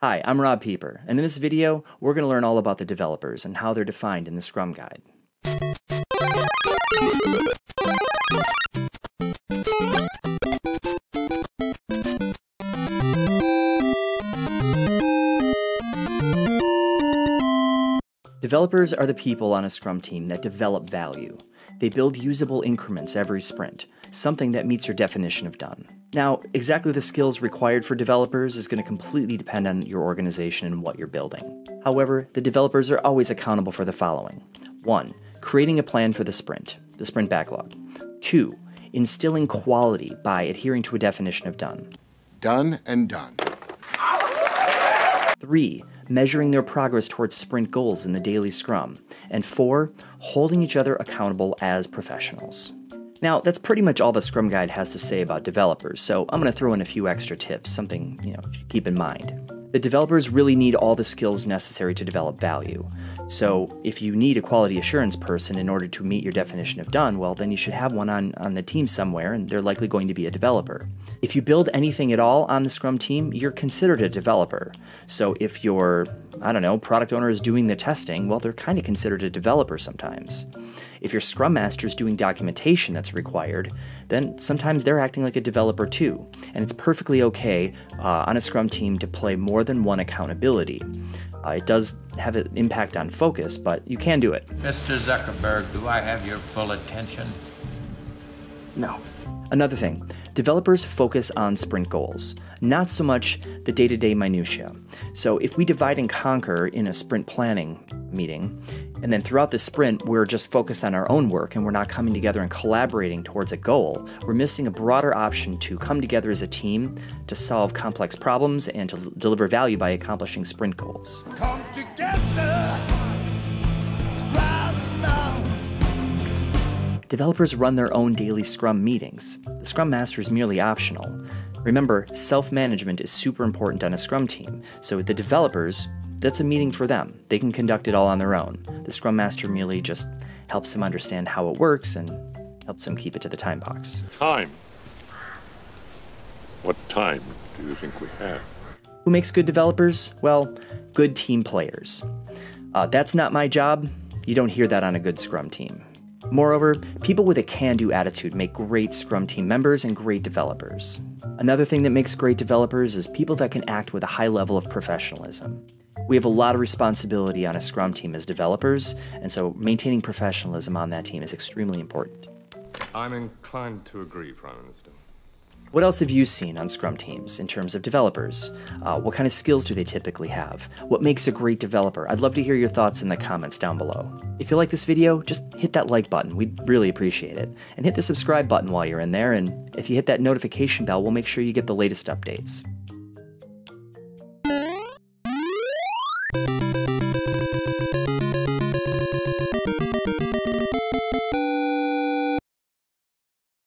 Hi, I'm Robb Pieper, and in this video, we're going to learn all about the developers and how they're defined in the Scrum Guide. Developers are the people on a Scrum team that develop value. They build usable increments every sprint, something that meets your definition of done. Now, exactly the skills required for developers is going to completely depend on your organization and what you're building. However, the developers are always accountable for the following. 1. Creating a plan for the sprint backlog. 2. Instilling quality by adhering to a definition of done. Done and done. 3. Measuring their progress towards sprint goals in the daily Scrum. And 4. Holding each other accountable as professionals. Now, that's pretty much all the Scrum Guide has to say about developers, so I'm going to throw in a few extra tips, something to keep in mind. The developers really need all the skills necessary to develop value. So if you need a quality assurance person in order to meet your definition of done, well, then you should have one on the team somewhere, and they're likely going to be a developer. If you build anything at all on the Scrum team, you're considered a developer. So if your, product owner is doing the testing, well, they're kind of considered a developer sometimes. If your Scrum Master is doing documentation that's required, then sometimes they're acting like a developer too. And it's perfectly okay on a Scrum team to play more than one accountability. It does have an impact on focus, but you can do it. Mr. Zuckerberg, do I have your full attention? No. Another thing, developers focus on sprint goals, not so much the day-to-day minutia. So if we divide and conquer in a sprint planning meeting, and then throughout the sprint we're just focused on our own work and we're not coming together and collaborating towards a goal, we're missing a broader option to come together as a team to solve complex problems and to deliver value by accomplishing sprint goals. Come together right now. Developers run their own daily Scrum meetings. The Scrum Master is merely optional. Remember, self-management is super important on a Scrum team, so the developers, that's a meeting for them. They can conduct it all on their own. The Scrum Master merely just helps them understand how it works and helps them keep it to the time box. Time. What time do you think we have? Who makes good developers? Well, good team players. That's not my job. You don't hear that on a good Scrum team. Moreover, people with a can-do attitude make great Scrum team members and great developers. Another thing that makes great developers is people that can act with a high level of professionalism. We have a lot of responsibility on a Scrum team as developers, and so maintaining professionalism on that team is extremely important. I'm inclined to agree, Prime Minister. What else have you seen on Scrum teams in terms of developers? What kind of skills do they typically have? What makes a great developer? I'd love to hear your thoughts in the comments down below. If you like this video, just hit that like button. We'd really appreciate it. And hit the subscribe button while you're in there, and if you hit that notification bell, we'll make sure you get the latest updates.